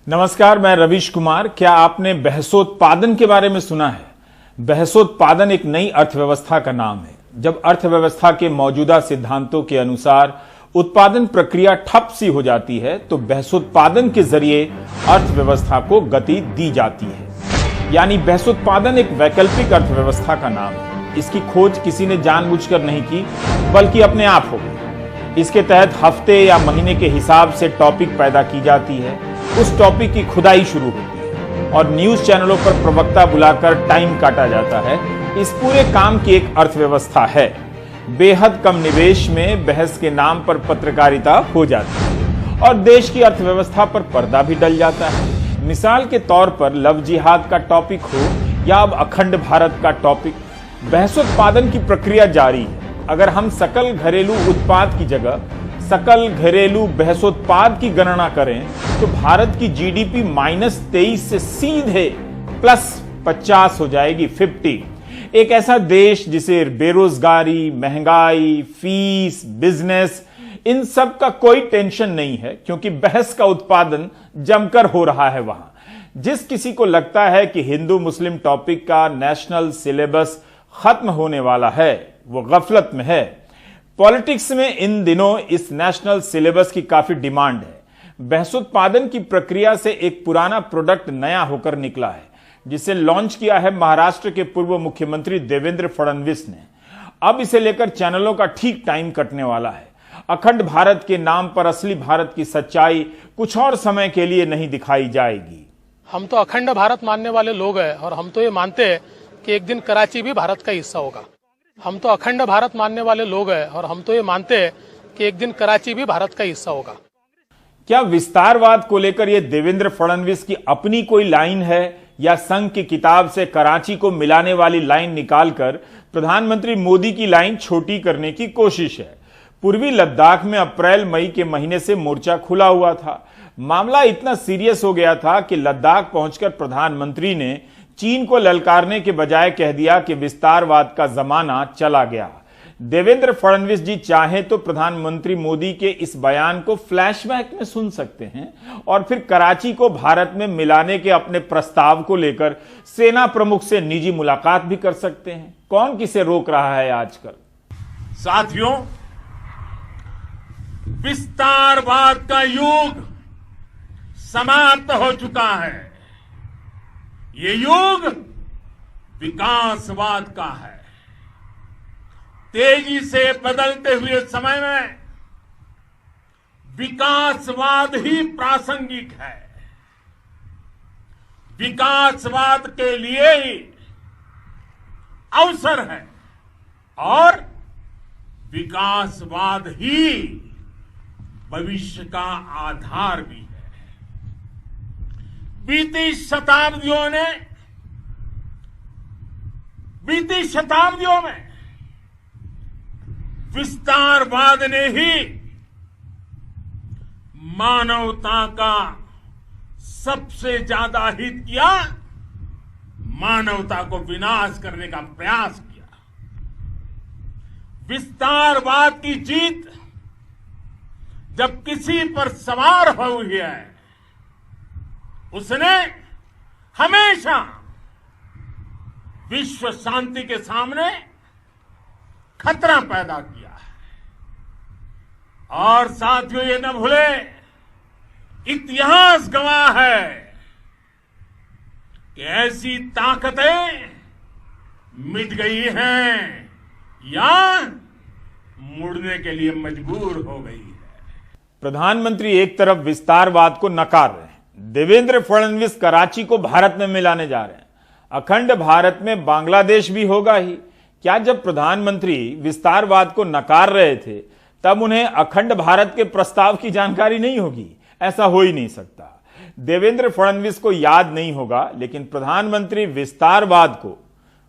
नमस्कार, मैं रवीश कुमार। क्या आपने बहसोत्पादन के बारे में सुना है? बहसोत्पादन एक नई अर्थव्यवस्था का नाम है। जब अर्थव्यवस्था के मौजूदा सिद्धांतों के अनुसार उत्पादन प्रक्रिया ठप सी हो जाती है तो बहसोत्पादन के जरिए अर्थव्यवस्था को गति दी जाती है। यानी बहसोत्पादन एक वैकल्पिक अर्थव्यवस्था का नाम है। इसकी खोज किसी ने जानबूझकर नहीं की, बल्कि अपने आप हो गई। इसके तहत हफ्ते या महीने के हिसाब से टॉपिक पैदा की जाती है, उस टॉपिक की खुदाई शुरू होती है और न्यूज चैनलों पर प्रवक्ता बुलाकर टाइम काटा जाता है। इस पूरे काम की एक अर्थव्यवस्था है। बेहद कम निवेश में बहस के नाम पर पत्रकारिता हो जाती है और देश की अर्थव्यवस्था पर पर्दा भी डल जाता है। मिसाल के तौर पर लव जिहाद का टॉपिक हो या अब अखंड भारत का टॉपिक, बहसोत्पादन की प्रक्रिया जारी है। अगर हम सकल घरेलू उत्पाद की जगह सकल घरेलू बहसोत्पाद की गणना करें तो भारत की जीडीपी -23 से सीधे +50 हो जाएगी, 50। एक ऐसा देश जिसे बेरोजगारी, महंगाई, फीस, बिजनेस, इन सब का कोई टेंशन नहीं है, क्योंकि बहस का उत्पादन जमकर हो रहा है वहां। जिस किसी को लगता है कि हिंदू मुस्लिम टॉपिक का नेशनल सिलेबस खत्म होने वाला है, वो गफलत में है। पॉलिटिक्स में इन दिनों इस नेशनल सिलेबस की काफी डिमांड है। बहसोत्पादन की प्रक्रिया से एक पुराना प्रोडक्ट नया होकर निकला है, जिसे लॉन्च किया है महाराष्ट्र के पूर्व मुख्यमंत्री देवेंद्र फडणवीस ने। अब इसे लेकर चैनलों का ठीक टाइम कटने वाला है। अखंड भारत के नाम पर असली भारत की सच्चाई कुछ और समय के लिए नहीं दिखाई जाएगी। हम तो अखंड भारत मानने वाले लोग हैं और हम तो ये मानते हैं कि एक दिन कराची भी भारत का हिस्सा होगा। हम तो अखंड भारत मानने वाले लोग हैं और हम तो ये मानते हैं कि एक दिन कराची भी भारत का हिस्सा होगा। क्या विस्तारवाद को लेकर यह देवेंद्र फडणवीस की अपनी कोई लाइन है या संघ की किताब से कराची को मिलाने वाली लाइन निकालकर प्रधानमंत्री मोदी की लाइन छोटी करने की कोशिश है? पूर्वी लद्दाख में अप्रैल मई के महीने से मोर्चा खुला हुआ था। मामला इतना सीरियस हो गया था कि लद्दाख पहुंचकर प्रधानमंत्री ने चीन को ललकारने के बजाय कह दिया कि विस्तारवाद का जमाना चला गया। देवेंद्र फडणवीस जी चाहे तो प्रधानमंत्री मोदी के इस बयान को फ्लैशबैक में सुन सकते हैं और फिर कराची को भारत में मिलाने के अपने प्रस्ताव को लेकर सेना प्रमुख से निजी मुलाकात भी कर सकते हैं। कौन किसे रोक रहा है आजकल? साथियों, विस्तारवाद का युग समाप्त हो चुका है। ये युग विकासवाद का है। तेजी से बदलते हुए समय में विकासवाद ही प्रासंगिक है। विकासवाद के लिए ही अवसर है और विकासवाद ही भविष्य का आधार भी है। बीती शताब्दियों में विस्तारवाद ने ही मानवता का सबसे ज्यादा हित किया, मानवता को विनाश करने का प्रयास किया। विस्तारवाद की जीत जब किसी पर सवार हुई है, उसने हमेशा विश्व शांति के सामने खतरा पैदा किया है। और साथियों, ये न भूले, इतिहास गवाह है कि ऐसी ताकतें मिट गई हैं या मुड़ने के लिए मजबूर हो गई है। प्रधानमंत्री एक तरफ विस्तारवाद को नकार रहे हैं, देवेंद्र फडणवीस कराची को भारत में मिलाने जा रहे हैं। अखंड भारत में बांग्लादेश भी होगा ही। क्या जब प्रधानमंत्री विस्तारवाद को नकार रहे थे तब उन्हें अखंड भारत के प्रस्ताव की जानकारी नहीं होगी? ऐसा हो ही नहीं सकता। देवेंद्र फडणवीस को याद नहीं होगा, लेकिन प्रधानमंत्री विस्तारवाद को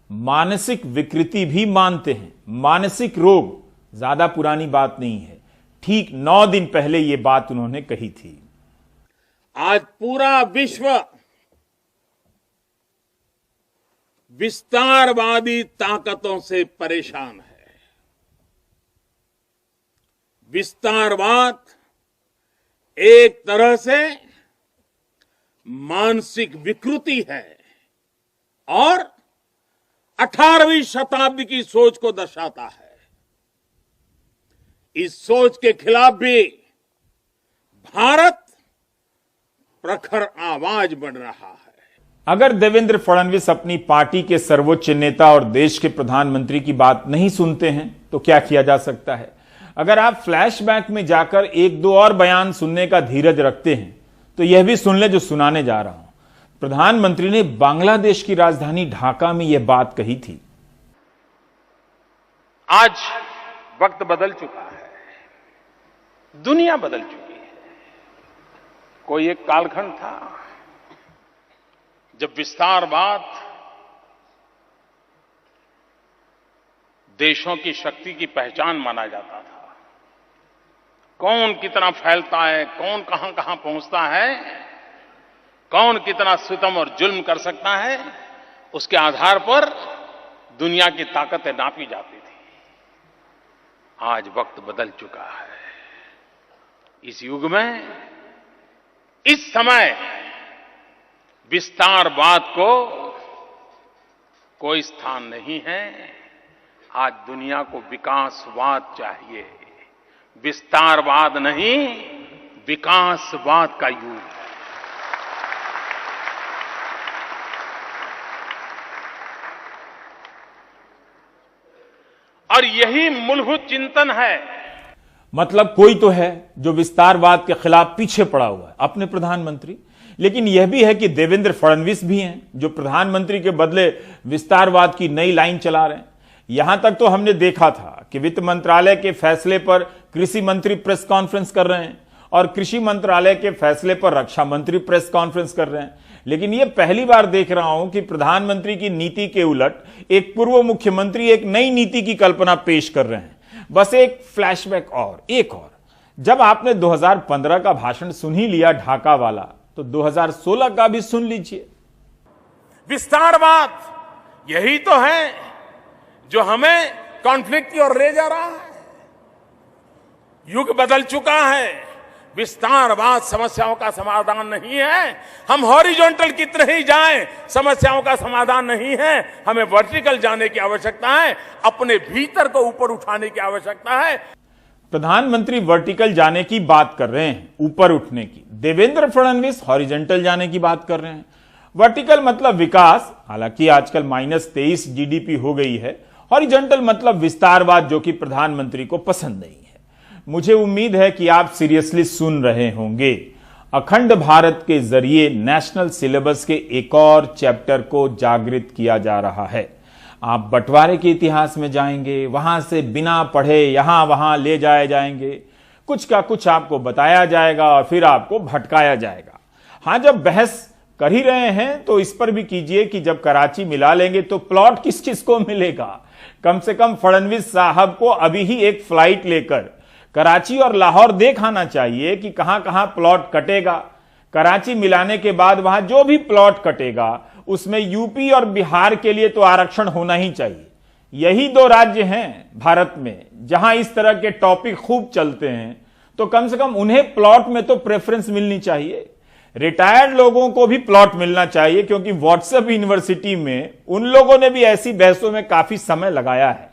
मानसिक विकृति भी मानते हैं। मानसिक रोग ज्यादा पुरानी बात नहीं है। ठीक 9 दिन पहले यह बात उन्होंने कही थी। आज पूरा विश्व विस्तारवादी ताकतों से परेशान है। विस्तारवाद एक तरह से मानसिक विकृति है और 18वीं शताब्दी की सोच को दर्शाता है। इस सोच के खिलाफ भी भारत प्रखर आवाज बन रहा है। अगर देवेंद्र फडणवीस अपनी पार्टी के सर्वोच्च नेता और देश के प्रधानमंत्री की बात नहीं सुनते हैं तो क्या किया जा सकता है? अगर आप फ्लैशबैक में जाकर एक दो और बयान सुनने का धीरज रखते हैं तो यह भी सुन ले जो सुनाने जा रहा हूं। प्रधानमंत्री ने बांग्लादेश की राजधानी ढाका में यह बात कही थी। आज वक्त बदल चुका है, दुनिया बदल चुकी है। कोई एक कालखंड था जब विस्तारवाद देशों की शक्ति की पहचान माना जाता था। कौन कितना फैलता है, कौन कहां कहां पहुंचता है, कौन कितना सितम और जुल्म कर सकता है, उसके आधार पर दुनिया की ताकतें नापी जाती थी। आज वक्त बदल चुका है। इस युग में, इस समय विस्तारवाद को कोई स्थान नहीं है। आज दुनिया को विकासवाद चाहिए, विस्तारवाद नहीं, विकासवाद का युग है। और यही मूलभूत चिंतन है। मतलब कोई तो है जो विस्तारवाद के खिलाफ पीछे पड़ा हुआ है, अपने प्रधानमंत्री, लेकिन यह भी है कि देवेंद्र फडणवीस भी हैं जो प्रधानमंत्री के बदले विस्तारवाद की नई लाइन चला रहे हैं। यहां तक तो हमने देखा था कि वित्त मंत्रालय के फैसले पर कृषि मंत्री प्रेस कॉन्फ्रेंस कर रहे हैं और कृषि मंत्रालय के फैसले पर रक्षा मंत्री प्रेस कॉन्फ्रेंस कर रहे हैं। लेकिन यह पहली बार देख रहा हूं कि प्रधानमंत्री की नीति के उलट एक पूर्व मुख्यमंत्री एक नई नीति की कल्पना पेश कर रहे हैं। बस एक फ्लैशबैक और एक और, जब आपने 2015 का भाषण सुन ही लिया ढाका वाला, तो 2016 का भी सुन लीजिए। विस्तारवाद यही तो है जो हमें कॉन्फ्लिक्ट की ओर ले जा रहा है। युग बदल चुका है। विस्तारवाद समस्याओं का समाधान नहीं है। हम हॉरिजॉन्टल कितने ही जाएं, समस्याओं का समाधान नहीं है। हमें वर्टिकल जाने की आवश्यकता है, अपने भीतर को ऊपर उठाने की आवश्यकता है। प्रधानमंत्री वर्टिकल जाने की बात कर रहे हैं, ऊपर उठने की। देवेंद्र फडणवीस हॉरिजॉन्टल जाने की बात कर रहे हैं। वर्टिकल मतलब विकास, हालांकि आजकल -23 जीडीपी हो गई है। हॉरिजॉन्टल मतलब विस्तारवाद, जो कि प्रधानमंत्री को पसंद नहीं है। मुझे उम्मीद है कि आप सीरियसली सुन रहे होंगे। अखंड भारत के जरिए नेशनल सिलेबस के एक और चैप्टर को जागृत किया जा रहा है। आप बंटवारे के इतिहास में जाएंगे, वहां से बिना पढ़े यहां वहां ले जाए जाएंगे, कुछ का कुछ आपको बताया जाएगा और फिर आपको भटकाया जाएगा। हां, जब बहस कर ही रहे हैं तो इस पर भी कीजिए कि जब कराची मिला लेंगे तो प्लॉट किस किस को मिलेगा। कम से कम फडणवीस साहब को अभी ही एक फ्लाइट लेकर कराची और लाहौर देख आना चाहिए कि कहां कहां प्लॉट कटेगा। कराची मिलाने के बाद वहां जो भी प्लॉट कटेगा उसमें यूपी और बिहार के लिए तो आरक्षण होना ही चाहिए। यही दो राज्य हैं भारत में जहां इस तरह के टॉपिक खूब चलते हैं, तो कम से कम उन्हें प्लॉट में तो प्रेफरेंस मिलनी चाहिए। रिटायर्ड लोगों को भी प्लॉट मिलना चाहिए, क्योंकि व्हाट्सएप यूनिवर्सिटी में उन लोगों ने भी ऐसी बहसों में काफी समय लगाया है।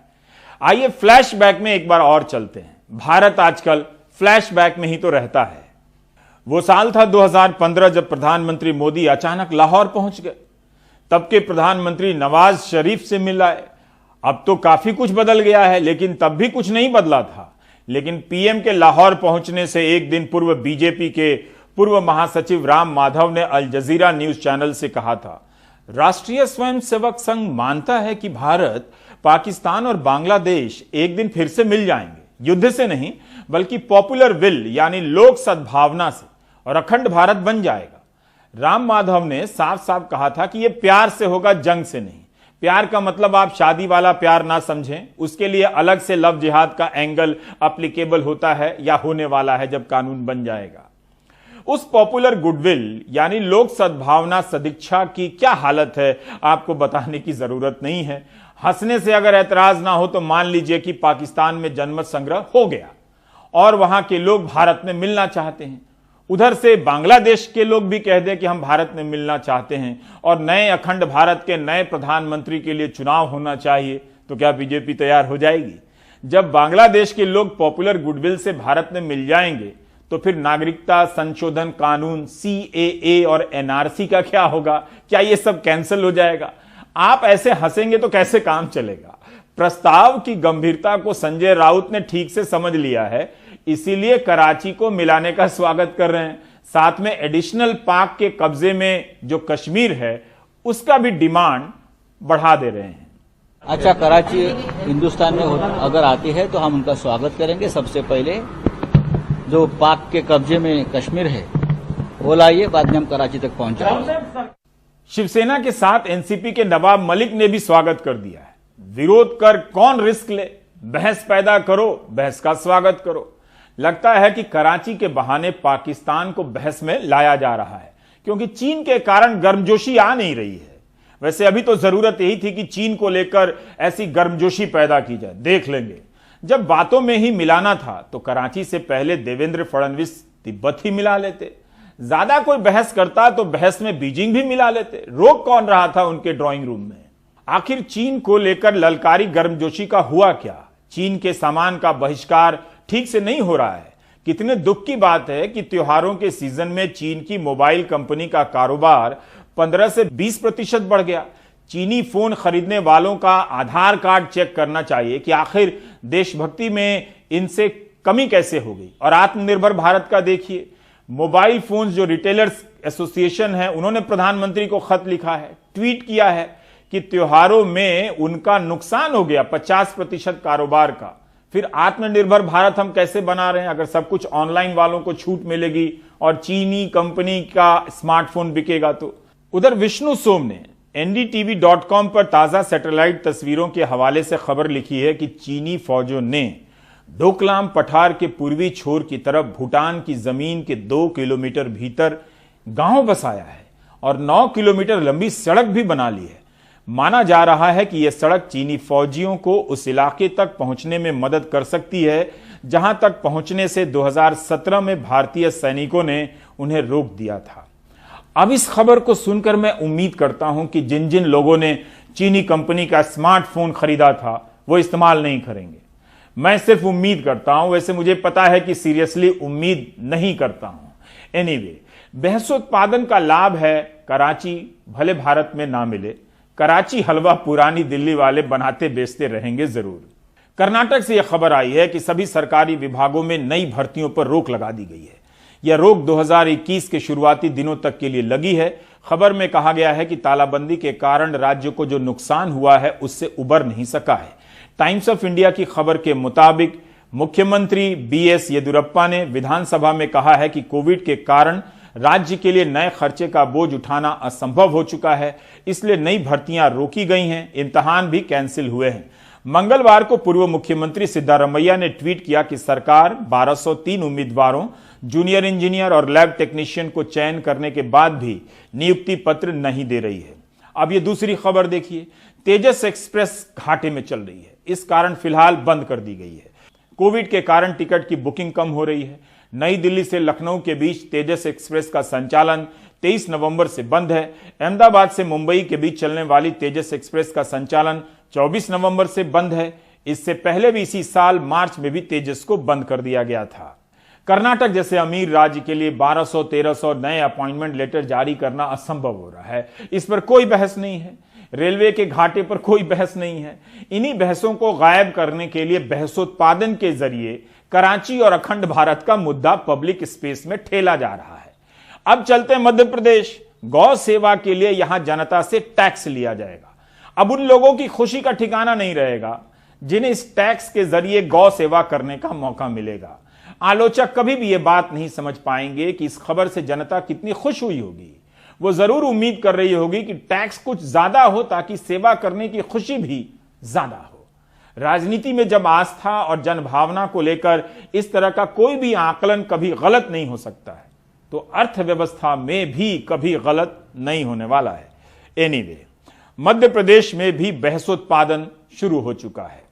आइए फ्लैशबैक में एक बार और चलते हैं। भारत आजकल फ्लैशबैक में ही तो रहता है। वो साल था 2015 जब प्रधानमंत्री मोदी अचानक लाहौर पहुंच गए। तब के प्रधानमंत्री नवाज शरीफ से मिल आए। अब तो काफी कुछ बदल गया है, लेकिन तब भी कुछ नहीं बदला था। लेकिन पीएम के लाहौर पहुंचने से एक दिन पूर्व बीजेपी के पूर्व महासचिव राम माधव ने अल जजीरा न्यूज चैनल से कहा था, राष्ट्रीय स्वयंसेवक संघ मानता है कि भारत, पाकिस्तान और बांग्लादेश एक दिन फिर से मिल जाएंगे, युद्ध से नहीं बल्कि पॉपुलर विल यानी लोक सद्भावना से, और अखंड भारत बन जाएगा। राम माधव ने साफ साफ कहा था कि यह प्यार से होगा, जंग से नहीं। प्यार का मतलब आप शादी वाला प्यार ना समझें, उसके लिए अलग से लव जिहाद का एंगल अप्लीकेबल होता है या होने वाला है जब कानून बन जाएगा। उस पॉपुलर गुडविल यानी लोक सद्भावना सदिच्छा की क्या हालत है आपको बताने की जरूरत नहीं है। हंसने से अगर ऐतराज ना हो तो मान लीजिए कि पाकिस्तान में जनमत संग्रह हो गया और वहां के लोग भारत में मिलना चाहते हैं। उधर से बांग्लादेश के लोग भी कह दें कि हम भारत में मिलना चाहते हैं और नए अखंड भारत के नए प्रधानमंत्री के लिए चुनाव होना चाहिए, तो क्या बीजेपी तैयार हो जाएगी? जब बांग्लादेश के लोग पॉपुलर गुडविल से भारत में मिल जाएंगे तो फिर नागरिकता संशोधन कानून CAA और NRC का क्या होगा? क्या ये सब कैंसिल हो जाएगा? आप ऐसे हंसेंगे तो कैसे काम चलेगा? प्रस्ताव की गंभीरता को संजय राउत ने ठीक से समझ लिया है, इसीलिए कराची को मिलाने का स्वागत कर रहे हैं। साथ में एडिशनल पाक के कब्जे में जो कश्मीर है उसका भी डिमांड बढ़ा दे रहे हैं। अच्छा, कराची हिंदुस्तान में अगर आती है तो हम उनका स्वागत करेंगे। सबसे पहले जो पाक के कब्जे में कश्मीर है वो लाइए, बाद में हम कराची तक पहुंचाएंगे। शिवसेना के साथ एनसीपी के नवाब मलिक ने भी स्वागत कर दिया है। विरोध कर कौन रिस्क ले, बहस पैदा करो, बहस का स्वागत करो। लगता है कि कराची के बहाने पाकिस्तान को बहस में लाया जा रहा है, क्योंकि चीन के कारण गर्मजोशी आ नहीं रही है। वैसे अभी तो जरूरत यही थी कि चीन को लेकर ऐसी गर्मजोशी पैदा की जाए। देख लेंगे, जब बातों में ही मिलाना था तो कराची से पहले देवेंद्र फडणवीस तिब्बत ही मिला लेते। ज्यादा कोई बहस करता तो बहस में बीजिंग भी मिला लेते। रोक कौन रहा था उनके ड्राइंग रूम में? आखिर चीन को लेकर ललकारी गर्मजोशी का हुआ क्या? चीन के सामान का बहिष्कार ठीक से नहीं हो रहा है। कितने दुख की बात है कि त्योहारों के सीजन में चीन की मोबाइल कंपनी का कारोबार 15 से 20% बढ़ गया। चीनी फोन खरीदने वालों का आधार कार्ड चेक करना चाहिए कि आखिर देशभक्ति में इनसे कमी कैसे हो गई। और आत्मनिर्भर भारत का देखिए, मोबाइल फोन्स जो रिटेलर्स एसोसिएशन है उन्होंने प्रधानमंत्री को खत लिखा है, ट्वीट किया है कि त्योहारों में उनका नुकसान हो गया 50% कारोबार का। फिर आत्मनिर्भर भारत हम कैसे बना रहे हैं अगर सब कुछ ऑनलाइन वालों को छूट मिलेगी और चीनी कंपनी का स्मार्टफोन बिकेगा तो? उधर विष्णु सोम ने NDTV.com पर ताजा सैटेलाइट तस्वीरों के हवाले से खबर लिखी है कि चीनी फौजों ने डोकलाम पठार के पूर्वी छोर की तरफ भूटान की जमीन के 2 किलोमीटर भीतर गांव बसाया है और 9 किलोमीटर लंबी सड़क भी बना ली है। माना जा रहा है कि यह सड़क चीनी फौजियों को उस इलाके तक पहुंचने में मदद कर सकती है जहां तक पहुंचने से 2017 में भारतीय सैनिकों ने उन्हें रोक दिया था। अब इस खबर को सुनकर मैं उम्मीद करता हूं कि जिन जिन लोगों ने चीनी कंपनी का स्मार्टफोन खरीदा था वो इस्तेमाल नहीं करेंगे। मैं सिर्फ उम्मीद करता हूं, वैसे मुझे पता है कि सीरियसली उम्मीद नहीं करता हूं। एनीवे, बहसोत्पादन का लाभ है कराची भले भारत में ना मिले, कराची हलवा पुरानी दिल्ली वाले बनाते बेचते रहेंगे जरूर। कर्नाटक से यह खबर आई है कि सभी सरकारी विभागों में नई भर्तियों पर रोक लगा दी गई है। यह रोक 2021 के शुरुआती दिनों तक के लिए लगी है। खबर में कहा गया है कि तालाबंदी के कारण राज्य को जो नुकसान हुआ है उससे उबर नहीं सका है। टाइम्स ऑफ इंडिया की खबर के मुताबिक मुख्यमंत्री BS येदियुरप्पा ने विधानसभा में कहा है कि कोविड के कारण राज्य के लिए नए खर्चे का बोझ उठाना असंभव हो चुका है, इसलिए नई भर्तियां रोकी गई हैं, इम्तिहान भी कैंसिल हुए हैं। मंगलवार को पूर्व मुख्यमंत्री सिद्धारमैया ने ट्वीट किया कि सरकार 1203 उम्मीदवारों, जूनियर इंजीनियर और लैब टेक्नीशियन को चयन करने के बाद भी नियुक्ति पत्र नहीं दे रही है। अब ये दूसरी खबर देखिए, तेजस एक्सप्रेस घाटे में चल रही है, इस कारण फिलहाल बंद कर दी गई है। कोविड के कारण टिकट की बुकिंग कम हो रही है। नई दिल्ली से लखनऊ के बीच तेजस एक्सप्रेस का संचालन 23 नवंबर से बंद है। अहमदाबाद से मुंबई के बीच चलने वाली तेजस एक्सप्रेस का संचालन 24 नवंबर से बंद है। इससे पहले भी इसी साल मार्च में भी तेजस को बंद कर दिया गया था। कर्नाटक जैसे अमीर राज्य के लिए 1200-1300 नए अपॉइंटमेंट लेटर जारी करना असंभव हो रहा है। इस पर कोई बहस नहीं है। रेलवे के घाटे पर कोई बहस नहीं है। इन्हीं बहसों को गायब करने के लिए बहसोत्पादन के जरिए कराची और अखंड भारत का मुद्दा पब्लिक स्पेस में ठेला जा रहा है। अब चलते हैं मध्य प्रदेश। गौ सेवा के लिए यहां जनता से टैक्स लिया जाएगा। अब उन लोगों की खुशी का ठिकाना नहीं रहेगा जिन्हें इस टैक्स के जरिए गौ सेवा करने का मौका मिलेगा। आलोचक कभी भी यह बात नहीं समझ पाएंगे कि इस खबर से जनता कितनी खुश हुई होगी। वो जरूर उम्मीद कर रही होगी कि टैक्स कुछ ज्यादा हो ताकि सेवा करने की खुशी भी ज्यादा हो। राजनीति में जब आस्था और जनभावना को लेकर इस तरह का कोई भी आकलन कभी गलत नहीं हो सकता है, तो अर्थव्यवस्था में भी कभी गलत नहीं होने वाला है। एनीवे, मध्य प्रदेश में भी बहसोत्पादन शुरू हो चुका है।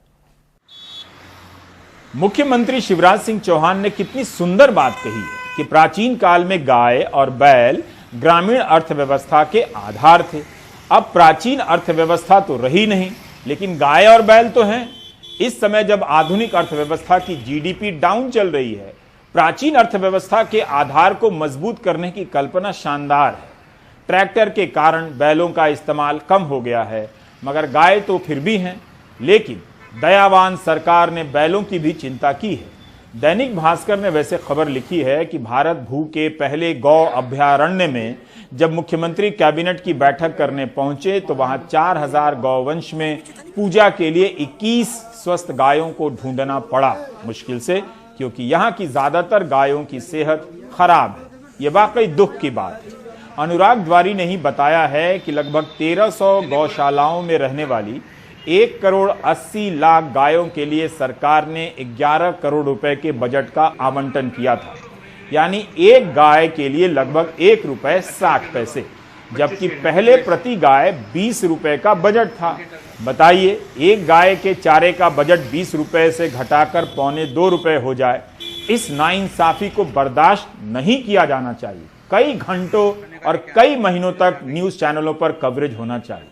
मुख्यमंत्री शिवराज सिंह चौहान ने कितनी सुंदर बात कही है। कि प्राचीन काल में गाय और बैल ग्रामीण अर्थव्यवस्था के आधार थे। अब प्राचीन अर्थव्यवस्था तो रही नहीं, लेकिन गाय और बैल तो हैं। इस समय जब आधुनिक अर्थव्यवस्था की जीडीपी डाउन चल रही है, प्राचीन अर्थव्यवस्था के आधार को मजबूत करने की कल्पना शानदार है। ट्रैक्टर के कारण बैलों का इस्तेमाल कम हो गया है, मगर गाय तो फिर भी हैं। लेकिन दयावान सरकार ने बैलों की भी चिंता की है। दैनिक भास्कर ने वैसे खबर लिखी है कि भारत भू के पहले गौ अभयारण्य में जब मुख्यमंत्री कैबिनेट की बैठक करने पहुंचे तो वहां 4000 गौवंश में पूजा के लिए 21 स्वस्थ गायों को ढूंढना पड़ा मुश्किल से, क्योंकि यहां की ज्यादातर गायों की सेहत खराब है। यह वाकई दुख की बात है। अनुराग द्वारी ने ही बताया है कि लगभग 1300 गौशालाओं में रहने वाली 1,80,00,000 गायों के लिए सरकार ने 11 करोड़ रुपए के बजट का आवंटन किया था, यानी एक गाय के लिए लगभग ₹1.60, जबकि पहले प्रति गाय 20 रुपए का बजट था। बताइए, एक गाय के चारे का बजट 20 रुपए से घटाकर ₹2.25 हो जाए। इस नाइंसाफी को बर्दाश्त नहीं किया जाना चाहिए। कई घंटों और कई महीनों तक न्यूज चैनलों पर कवरेज होना चाहिए।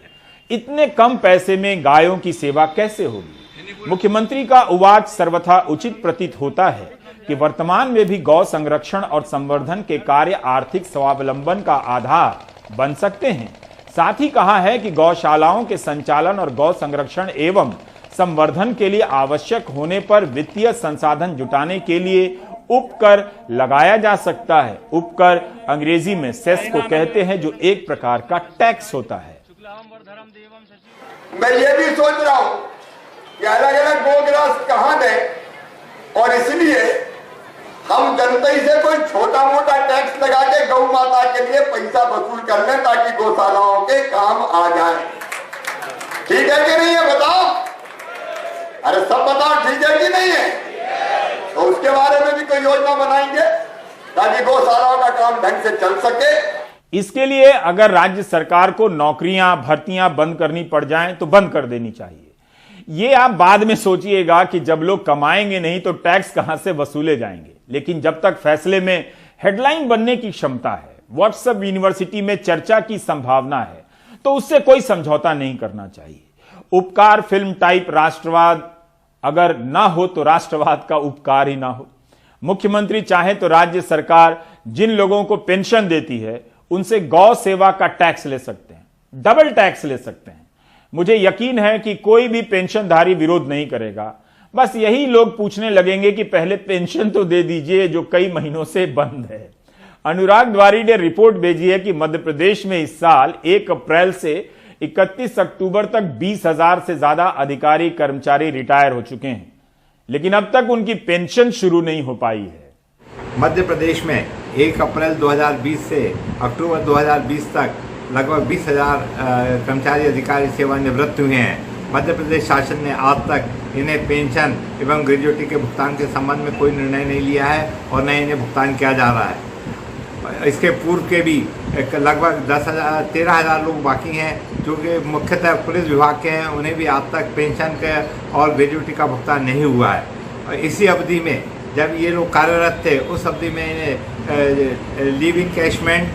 इतने कम पैसे में गायों की सेवा कैसे होगी? मुख्यमंत्री का उवाच सर्वथा उचित प्रतीत होता है कि वर्तमान में भी गौ संरक्षण और संवर्धन के कार्य आर्थिक स्वावलंबन का आधार बन सकते हैं। साथ ही कहा है कि गौशालाओं के संचालन और गौ संरक्षण एवं संवर्धन के लिए आवश्यक होने पर वित्तीय संसाधन जुटाने के लिए उपकर लगाया जा सकता है। उपकर अंग्रेजी में सेस को कहते हैं, जो एक प्रकार का टैक्स होता है। मैं ये भी सोच रहा हूं कि अलग अलग गोग्रास कहां दें, और इसलिए हम जनता से कोई छोटा मोटा टैक्स लगा के गौ माता के लिए पैसा वसूल कर लें ताकि गौशालाओं के काम आ जाए। ठीक है कि नहीं है? बताओ, अरे सब बताओ, ठीक है कि नहीं है? तो उसके बारे में भी कोई योजना बनाएंगे ताकि गौशालाओं का काम ढंग से चल सके। इसके लिए अगर राज्य सरकार को नौकरियां, भर्तियां बंद करनी पड़ जाएं तो बंद कर देनी चाहिए। ये आप बाद में सोचिएगा कि जब लोग कमाएंगे नहीं तो टैक्स कहां से वसूले जाएंगे, लेकिन जब तक फैसले में हेडलाइन बनने की क्षमता है, व्हाट्सएप यूनिवर्सिटी में चर्चा की संभावना है, तो उससे कोई समझौता नहीं करना चाहिए। उपकार फिल्म टाइप राष्ट्रवाद अगर ना हो तो राष्ट्रवाद का उपकार ही ना हो। मुख्यमंत्री चाहे तो राज्य सरकार जिन लोगों को पेंशन देती है उनसे गौ सेवा का टैक्स ले सकते हैं, डबल टैक्स ले सकते हैं। मुझे यकीन है कि कोई भी पेंशनधारी विरोध नहीं करेगा। बस यही लोग पूछने लगेंगे कि पहले पेंशन तो दे दीजिए जो कई महीनों से बंद है। अनुराग द्वारी ने रिपोर्ट भेजी है कि मध्य प्रदेश में इस साल 1 अप्रैल से 31 अक्टूबर तक 20,000 से ज्यादा अधिकारी कर्मचारी रिटायर हो चुके हैं, लेकिन अब तक उनकी पेंशन शुरू नहीं हो पाई है। मध्य प्रदेश में 1 अप्रैल 2020 से अक्टूबर 2020 तक लगभग 20,000 कर्मचारी अधिकारी सेवानिवृत्त हुए हैं। मध्य प्रदेश शासन ने आज तक इन्हें पेंशन एवं ग्रेजुएटी के भुगतान के संबंध में कोई निर्णय नहीं लिया है और न इन्हें भुगतान किया जा रहा है। इसके पूर्व के भी लगभग 13,000 लोग बाकी हैं जो कि मुख्यतः पुलिस विभाग के हैं, उन्हें भी आज तक पेंशन के और ग्रेजुएटी का भुगतान नहीं हुआ है। इसी अवधि में जब ये लोग कार्यरत थे उस अवधि में इन्हें लीव इनकैशमेंट,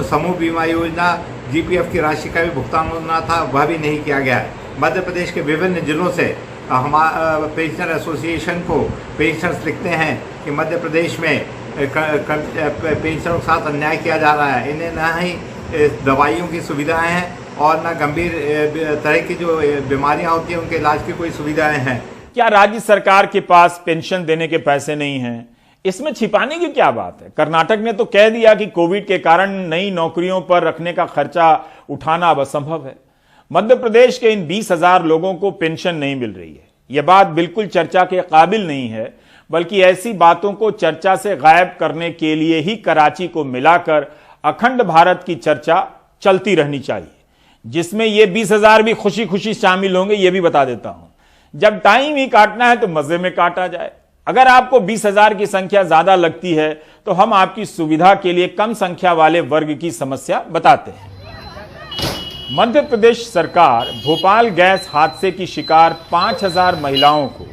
समूह बीमा योजना, जीपीएफ की राशि का भी भुगतान होना था, वह भी नहीं किया गया है। मध्य प्रदेश के विभिन्न जिलों से हमारा पेंशनर एसोसिएशन को पेंशनर्स लिखते हैं कि मध्य प्रदेश में पेंशनरों के साथ अन्याय किया जा रहा है। इन्हें न ही दवाइयों की सुविधाएं हैं और न गंभीर तरह की जो बीमारियां होती हैं उनके इलाज की कोई सुविधाएं हैं। क्या राज्य सरकार के पास पेंशन देने के पैसे नहीं हैं? इसमें छिपाने की क्या बात है? कर्नाटक ने तो कह दिया कि कोविड के कारण नई नौकरियों पर रखने का खर्चा उठाना अब असंभव है। मध्य प्रदेश के इन 20,000 लोगों को पेंशन नहीं मिल रही है। यह बात बिल्कुल चर्चा के काबिल नहीं है, बल्कि ऐसी बातों को चर्चा से गायब करने के लिए ही कराची को मिलाकर अखंड भारत की चर्चा चलती रहनी चाहिए, जिसमें ये 20,000 भी खुशी खुशी शामिल होंगे। ये भी बता देता हूं, जब टाइम ही काटना है तो मजे में काटा जाए। अगर आपको 20,000 की संख्या ज्यादा लगती है तो हम आपकी सुविधा के लिए कम संख्या वाले वर्ग की समस्या बताते हैं। मध्य प्रदेश सरकार भोपाल गैस हादसे की शिकार 5,000 महिलाओं को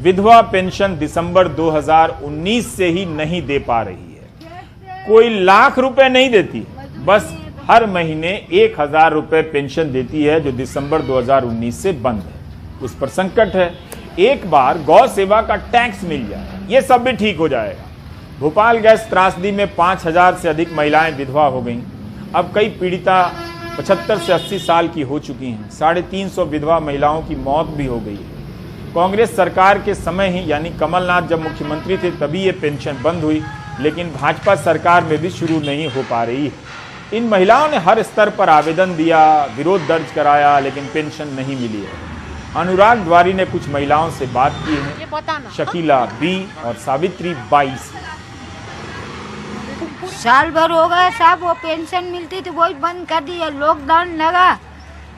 विधवा पेंशन दिसंबर 2019 से ही नहीं दे पा रही है। कोई लाख रुपए नहीं देती, बस हर महीने 1000 रुपए पेंशन देती है, जो दिसंबर 2019 से बंद है। उस पर संकट है। एक बार गौ सेवा का टैक्स मिल जाए, ये सब भी ठीक हो जाएगा। भोपाल गैस त्रासदी में 5000 से अधिक महिलाएं विधवा हो गईं। अब कई पीड़िता 75 से 80 साल की हो चुकी हैं। 350 विधवा महिलाओं की मौत भी हो गई है। कांग्रेस सरकार के समय ही, यानी कमलनाथ जब मुख्यमंत्री थे तभी ये पेंशन बंद हुई, लेकिन भाजपा सरकार में भी शुरू नहीं हो पा रही है। इन महिलाओं ने हर स्तर पर आवेदन दिया, विरोध दर्ज कराया, लेकिन पेंशन नहीं मिली है। अनुराग द्वारी ने कुछ महिलाओं से बात की है। शकीला बी और सावित्री 22। साल भर हो गया साहब, वो पेंशन मिलती थी वही बंद कर दी है। लॉकडाउन लगा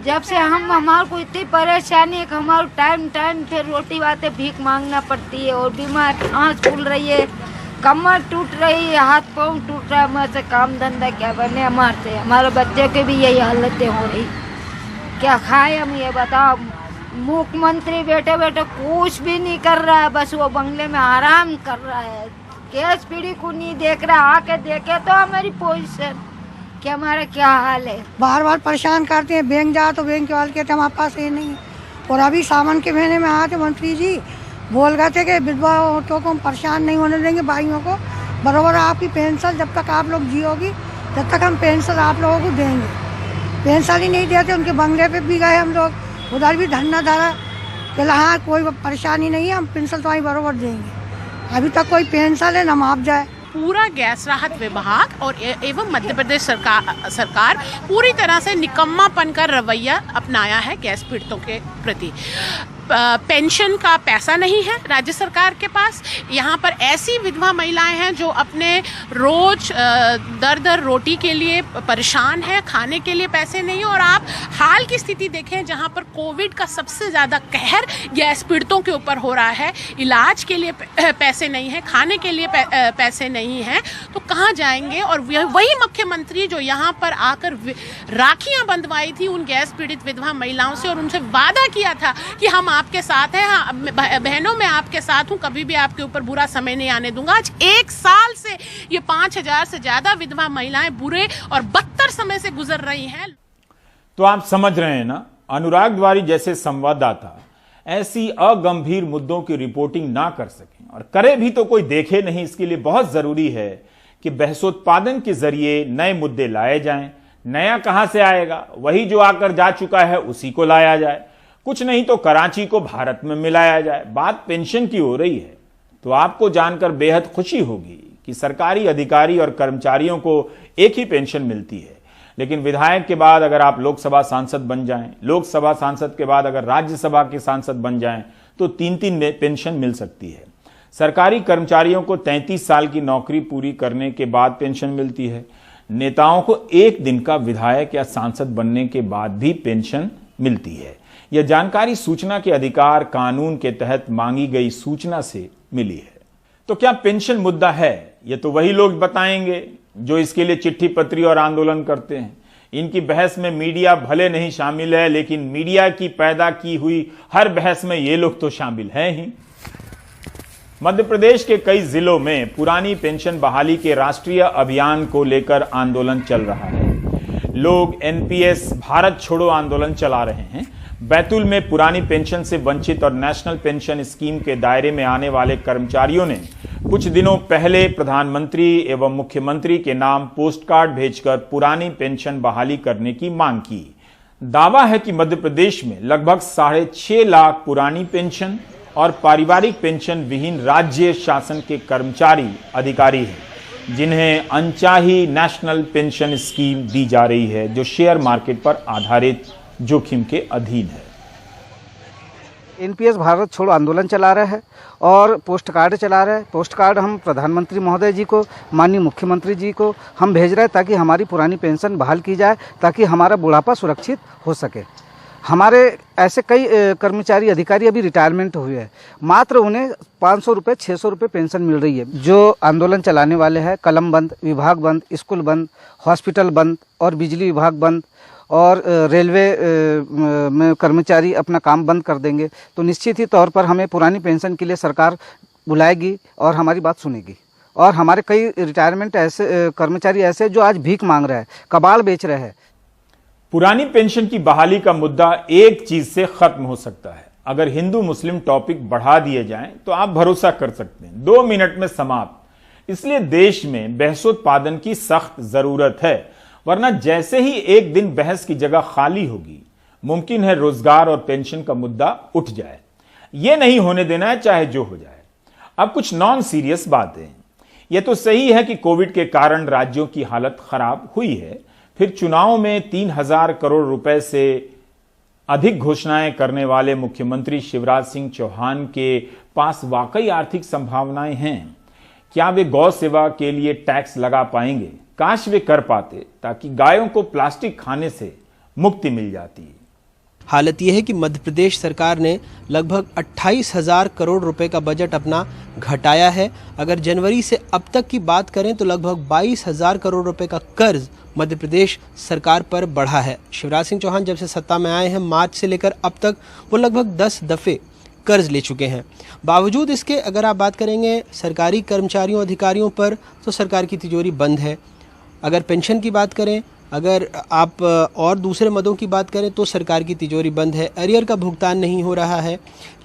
जब से हमारे को इतनी परेशानी है कि हमारे टाइम फिर रोटी बातें भीख मांगना पड़ती है। और बीमार सांस फूल रही है, कमर टूट रही है, हाथ पाँव टूट रहा है। हमारे से काम धंधा क्या बने हमारे से। हमारे बच्चे की भी यही हालतें हो रही, क्या खाए हम ये बताओ। मुख्यमंत्री बैठे बैठे कुछ भी नहीं कर रहा है, बस वो बंगले में आराम कर रहा है। गैस पीढ़ी को नहीं देख रहा, आके देखे तो हमारी पोजीशन कि हमारा क्या हाल है। बार बार परेशान करते हैं। बैंक जाओ तो बैंक वाले कहते हैं हमारे पास ये नहीं। और अभी सावन के महीने में आए थे मंत्री जी, बोल गए थे कि विधवा औरतों को हम परेशान नहीं होने देंगे, भाइयों को बराबर आपकी पेंशन जब तक आप लोग जियोगी तब तक हम पेंशन आप लोगों को देंगे। पेंशन ही नहीं देते, उनके बंगले पे भी गए हम लोग, उधर भी धरना धरा कि हाँ कोई परेशानी नहीं है, हम पेंशन तो वहीं बराबर देंगे। अभी तक कोई पेंशन है न माफ जाए। पूरा गैस राहत विभाग और एवं मध्य प्रदेश सरकार पूरी तरह से निकम्मापन का रवैया अपनाया है गैस पीड़ितों के प्रति। पेंशन का पैसा नहीं है राज्य सरकार के पास। यहाँ पर ऐसी विधवा महिलाएं हैं जो अपने रोज दर दर रोटी के लिए परेशान है, खाने के लिए पैसे नहीं। और आप हाल की स्थिति देखें जहाँ पर कोविड का सबसे ज़्यादा कहर गैस पीड़ितों के ऊपर हो रहा है, इलाज के लिए पैसे नहीं है, खाने के लिए पैसे नहीं हैं, तो कहाँ जाएंगे। और वही मुख्यमंत्री जो यहाँ पर आकर राखियाँ बंधवाई थी उन गैस पीड़ित विधवा महिलाओं से और उनसे वादा किया था कि हम आपके साथ हैं, हाँ बहनों मैं आपके साथ हूँ, कभी भी आपके ऊपर बुरा समय नहीं आने दूंगा। आज 1 साल से ये 5000 से ज्यादा विधवा महिलाएं बुरे और बदतर समय से गुजर रही हैं। तो आप समझ रहे हैं ना, अनुराग द्वारी जैसे संवाददाता ऐसी अगंभीर मुद्दों की रिपोर्टिंग ना कर सकें, और करे भी तो कोई देखे नहीं। इसके लिए बहुत जरूरी है कि बहसोत्पादन के जरिए नए मुद्दे लाए जाएं। नया कहां से आएगा, वही जो आकर जा चुका है उसी को लाया जाए। कुछ नहीं तो कराची को भारत में मिलाया जाए। बात पेंशन की हो रही है तो आपको जानकर बेहद खुशी होगी कि सरकारी अधिकारी और कर्मचारियों को एक ही पेंशन मिलती है। लेकिन विधायक के बाद अगर आप लोकसभा सांसद बन जाएं, लोकसभा सांसद के बाद अगर राज्यसभा के सांसद बन जाएं तो 3-3 पेंशन मिल सकती है। सरकारी कर्मचारियों को 33 साल की नौकरी पूरी करने के बाद पेंशन मिलती है। नेताओं को 1 दिन का विधायक या सांसद बनने के बाद भी पेंशन मिलती है। यह जानकारी सूचना के अधिकार कानून के तहत मांगी गई सूचना से मिली है। तो क्या पेंशन मुद्दा है? यह तो वही लोग बताएंगे जो इसके लिए चिट्ठी पत्री और आंदोलन करते हैं। इनकी बहस में मीडिया भले नहीं शामिल है, लेकिन मीडिया की पैदा की हुई हर बहस में ये लोग तो शामिल हैं ही। मध्य प्रदेश के कई जिलों में पुरानी पेंशन बहाली के राष्ट्रीय अभियान को लेकर आंदोलन चल रहा है। लोग एनपीएस भारत छोड़ो आंदोलन चला रहे हैं। बैतूल में पुरानी पेंशन से वंचित और नेशनल पेंशन स्कीम के दायरे में आने वाले कर्मचारियों ने कुछ दिनों पहले प्रधानमंत्री एवं मुख्यमंत्री के नाम पोस्टकार्ड भेजकर पुरानी पेंशन बहाली करने की मांग की। दावा है कि मध्य प्रदेश में लगभग 6.5 लाख पुरानी पेंशन और पारिवारिक पेंशन विहीन राज्य शासन के कर्मचारी अधिकारी हैं, जिन्हें अनचाही नेशनल पेंशन स्कीम दी जा रही है, जो शेयर मार्केट पर आधारित जोखिम के अधीन है। एनपीएस भारत छोड़ो आंदोलन चला रहा है और पोस्ट कार्ड चला रहा है। पोस्ट कार्ड हम प्रधानमंत्री महोदय जी को, माननीय मुख्यमंत्री जी को हम भेज रहे हैं ताकि हमारी पुरानी पेंशन बहाल की जाए, ताकि हमारा बुढ़ापा सुरक्षित हो सके। हमारे ऐसे कई कर्मचारी अधिकारी अभी रिटायरमेंट हुए हैं, मात्र उन्हें 500 रुपये 600 रुपये पेंशन मिल रही है। जो आंदोलन चलाने वाले हैं, कलम बंद, विभाग बंद, स्कूल बंद, हॉस्पिटल बंद और बिजली विभाग बंद और रेलवे में कर्मचारी अपना काम बंद कर देंगे, तो निश्चित ही तौर पर हमें पुरानी पेंशन के लिए सरकार बुलाएगी और हमारी बात सुनेगी। और हमारे कई रिटायरमेंट ऐसे कर्मचारी ऐसे जो आज भीख मांग रहे हैं, कबाड़ बेच रहे हैं। पुरानी पेंशन की बहाली का मुद्दा एक चीज से खत्म हो सकता है, अगर हिंदू मुस्लिम टॉपिक बढ़ा दिए जाएं तो आप भरोसा कर सकते हैं 2 मिनट में समाप्त। इसलिए देश में बहसोत्पादन की सख्त जरूरत है, वरना जैसे ही एक दिन बहस की जगह खाली होगी, मुमकिन है रोजगार और पेंशन का मुद्दा उठ जाए। यह नहीं होने देना है, चाहे जो हो जाए। अब कुछ नॉन सीरियस बातें। यह तो सही है कि कोविड के कारण राज्यों की हालत खराब हुई है, फिर चुनाव में 3000 करोड़ रुपए से अधिक घोषणाएं करने वाले मुख्यमंत्री शिवराज सिंह चौहान के पास वाकई आर्थिक संभावनाएं हैं। क्या वे गौ सेवा के लिए टैक्स लगा पाएंगे? काश वे कर पाते, ताकि गायों को प्लास्टिक खाने से मुक्ति मिल जाती। हालत यह है कि मध्य प्रदेश सरकार ने लगभग 28,000 करोड़ रुपए का बजट अपना घटाया है। अगर जनवरी से अब तक की बात करें तो लगभग 22,000 करोड़ रुपए का कर्ज मध्य प्रदेश सरकार पर बढ़ा है। शिवराज सिंह चौहान जब से सत्ता में आए हैं, मार्च से लेकर अब तक वो लगभग 10 दफे कर्ज ले चुके हैं। बावजूद इसके अगर आप बात करेंगे सरकारी कर्मचारियों अधिकारियों पर, तो सरकार की तिजोरी बंद है। अगर पेंशन की बात करें, अगर आप और दूसरे मदों की बात करें तो सरकार की तिजोरी बंद है, अरियर का भुगतान नहीं हो रहा है।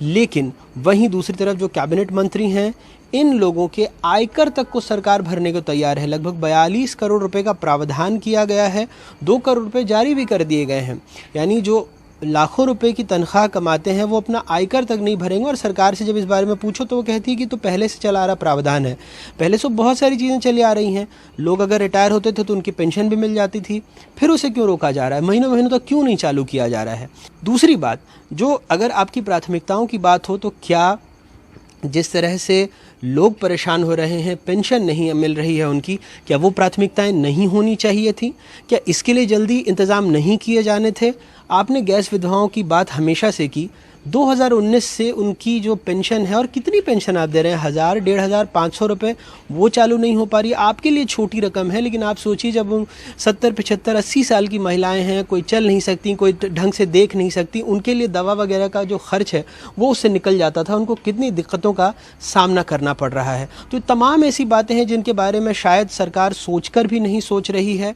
लेकिन वहीं दूसरी तरफ जो कैबिनेट मंत्री हैं, इन लोगों के आयकर तक को सरकार भरने को तैयार है। लगभग 42 करोड़ रुपए का प्रावधान किया गया है, 2 करोड़ रुपए जारी भी कर दिए गए हैं। यानी जो लाखों रुपए की तनख्वाह कमाते हैं वो अपना आयकर तक नहीं भरेंगे। और सरकार से जब इस बारे में पूछो तो वो कहती है कि तो पहले से चला आ रहा प्रावधान है, पहले से बहुत सारी चीज़ें चली आ रही हैं। लोग अगर रिटायर होते थे तो उनकी पेंशन भी मिल जाती थी, फिर उसे क्यों रोका जा रहा है? महीनों महीनों तक क्यों नहीं चालू किया जा रहा है? दूसरी बात, जो अगर आपकी प्राथमिकताओं की बात हो तो क्या जिस तरह से लोग परेशान हो रहे हैं, पेंशन नहीं मिल रही है उनकी, क्या वो प्राथमिकताएं नहीं होनी चाहिए थी? क्या इसके लिए जल्दी इंतज़ाम नहीं किए जाने थे? आपने गैस विधवाओं की बात हमेशा से की, 2019 से उनकी जो पेंशन है, और कितनी पेंशन आप दे रहे हैं, 1000, 1500, 500 रुपये, वो चालू नहीं हो पा रही। आपके लिए छोटी रकम है, लेकिन आप सोचिए जब 70, 75, 80 साल की महिलाएं हैं, कोई चल नहीं सकती, कोई ढंग से देख नहीं सकती, उनके लिए दवा वगैरह का जो खर्च है वो उससे निकल जाता था। उनको कितनी दिक्कतों का सामना करना पड़ रहा है। तो तमाम ऐसी बातें हैं जिनके बारे में शायद सरकार सोचकर भी नहीं सोच रही है।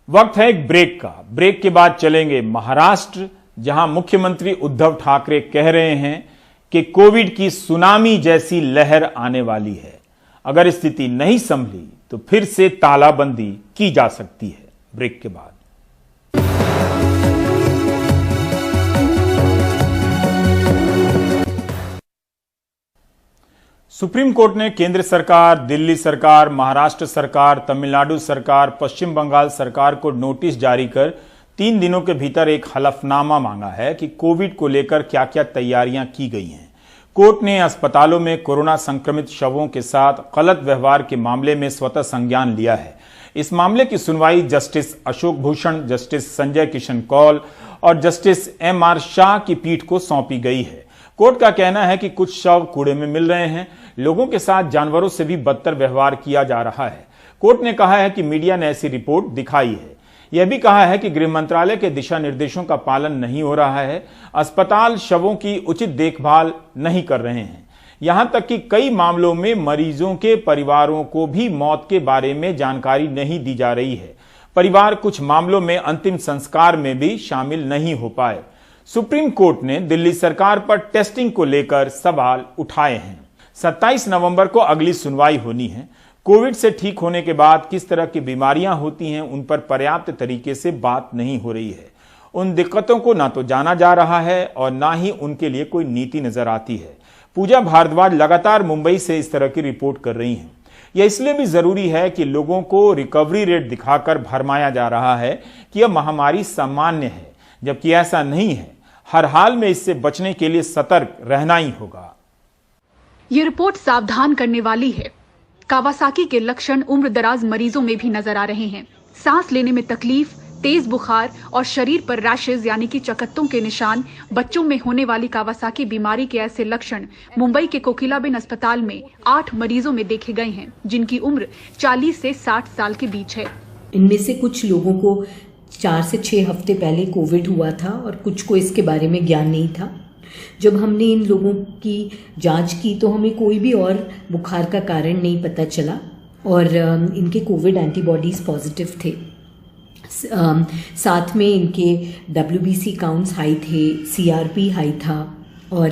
वक्त है एक ब्रेक का। ब्रेक के बाद चलेंगे महाराष्ट्र, जहां मुख्यमंत्री उद्धव ठाकरे कह रहे हैं कि कोविड की सुनामी जैसी लहर आने वाली है। अगर स्थिति नहीं संभली तो फिर से तालाबंदी की जा सकती है। ब्रेक के बाद सुप्रीम कोर्ट ने केंद्र सरकार, दिल्ली सरकार, महाराष्ट्र सरकार, तमिलनाडु सरकार, पश्चिम बंगाल सरकार को नोटिस जारी कर 3 दिनों के भीतर एक हलफनामा मांगा है कि कोविड को लेकर क्या क्या तैयारियां की गई हैं। कोर्ट ने अस्पतालों में कोरोना संक्रमित शवों के साथ गलत व्यवहार के मामले में स्वतः संज्ञान लिया है। इस मामले की सुनवाई जस्टिस अशोक भूषण, जस्टिस संजय किशन कौल और जस्टिस MR शाह की पीठ को सौंपी गई है। कोर्ट का कहना है कि कुछ शव कूड़े में मिल रहे हैं, लोगों के साथ जानवरों से भी बदतर व्यवहार किया जा रहा है। कोर्ट ने कहा है कि मीडिया ने ऐसी रिपोर्ट दिखाई है। यह भी कहा है कि गृह मंत्रालय के दिशा निर्देशों का पालन नहीं हो रहा है, अस्पताल शवों की उचित देखभाल नहीं कर रहे हैं। यहां तक कि कई मामलों में मरीजों के परिवारों को भी मौत के बारे में जानकारी नहीं दी जा रही है। परिवार कुछ मामलों में अंतिम संस्कार में भी शामिल नहीं हो पाए। सुप्रीम कोर्ट ने दिल्ली सरकार पर टेस्टिंग को लेकर सवाल उठाए हैं। 27 नवंबर को अगली सुनवाई होनी है। कोविड से ठीक होने के बाद किस तरह की बीमारियां होती हैं, उन पर पर्याप्त तरीके से बात नहीं हो रही है। उन दिक्कतों को ना तो जाना जा रहा है और ना ही उनके लिए कोई नीति नजर आती है। पूजा भारद्वाज लगातार मुंबई से इस तरह की रिपोर्ट कर रही हैं। यह इसलिए भी जरूरी है कि लोगों को रिकवरी रेट दिखाकर भरमाया जा रहा है कि यह महामारी सामान्य है, जबकि ऐसा नहीं है। हर हाल में इससे बचने के लिए सतर्क रहना ही होगा। ये रिपोर्ट सावधान करने वाली है। कावासाकी के लक्षण उम्र दराज मरीजों में भी नजर आ रहे हैं। सांस लेने में तकलीफ, तेज बुखार और शरीर पर रैशेज यानी कि चकत्तों के निशान। बच्चों में होने वाली कावासाकी बीमारी के ऐसे लक्षण मुंबई के कोकिलाबेन अस्पताल में 8 मरीजों में देखे गए हैं, जिनकी उम्र 40 से 60 साल के बीच है। इनमें से कुछ लोगों को 4 से 6 हफ्ते पहले कोविड हुआ था और कुछ को इसके बारे में ज्ञान नहीं था। जब हमने इन लोगों की जांच की तो हमें कोई भी और बुखार का कारण नहीं पता चला और इनके कोविड एंटीबॉडीज़ पॉजिटिव थे। साथ में इनके WBC काउंट्स हाई थे, CRP हाई था और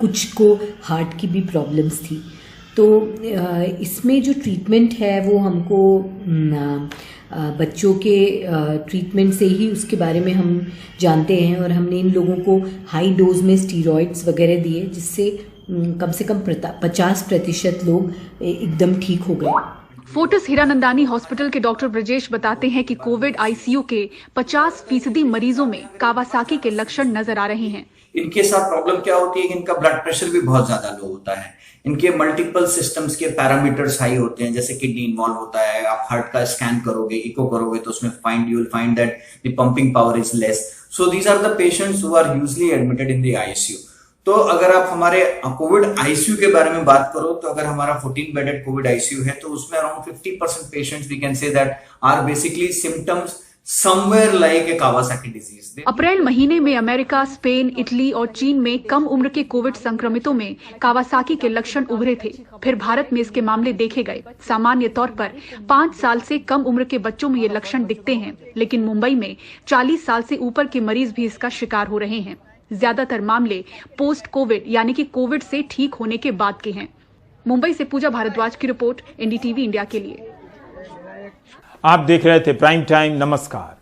कुछ को हार्ट की भी प्रॉब्लम्स थी। तो इसमें जो ट्रीटमेंट है वो हमको बच्चों के ट्रीटमेंट से ही उसके बारे में हम जानते हैं और हमने इन लोगों को हाई डोज में स्टीरॉइड्स वगैरह दिए जिससे कम से कम 50% लोग एकदम ठीक हो गए। फोर्टिस हीरानंदानी हॉस्पिटल के डॉक्टर ब्रजेश बताते हैं कि कोविड ICU के 50% मरीजों में कावासाकी के लक्षण नजर आ रहे हैं। इनके साथ प्रॉब्लम क्या होती है कि इनका ब्लड प्रेशर भी बहुत ज्यादा लो होता है, इनके मल्टीपल सिस्टम्स के पैरामीटर्स हाई होते हैं, जैसे किडनी इन्वॉल्व होता है। आप हार्ट का स्कैन करोगे, इको करोगे तो उसमें you will find that the pumping power is less. So these are the patients who are usually admitted in the ICU। तो अगर आप हमारे कोविड ICU के बारे में बात करो तो अगर हमारा 14 बेडेड कोविड ICU है तो उसमें around 50% patients we can say that are basically symptoms somewhere like a Kawasaki disease। अप्रैल महीने में अमेरिका, स्पेन, इटली और चीन में कम उम्र के कोविड संक्रमितों में कावासाकी के लक्षण उभरे थे। फिर भारत में इसके मामले देखे गए। सामान्य तौर पर 5 साल से कम उम्र के बच्चों में ये लक्षण दिखते हैं, लेकिन मुंबई में 40 साल से ऊपर के मरीज भी इसका शिकार हो रहे हैं। ज्यादातर मामले पोस्ट कोविड यानी कि कोविड से ठीक होने के बाद के हैं। मुंबई से पूजा भारद्वाज की रिपोर्ट, NDTV इंडिया के लिए। आप देख रहे थे प्राइम टाइम। नमस्कार।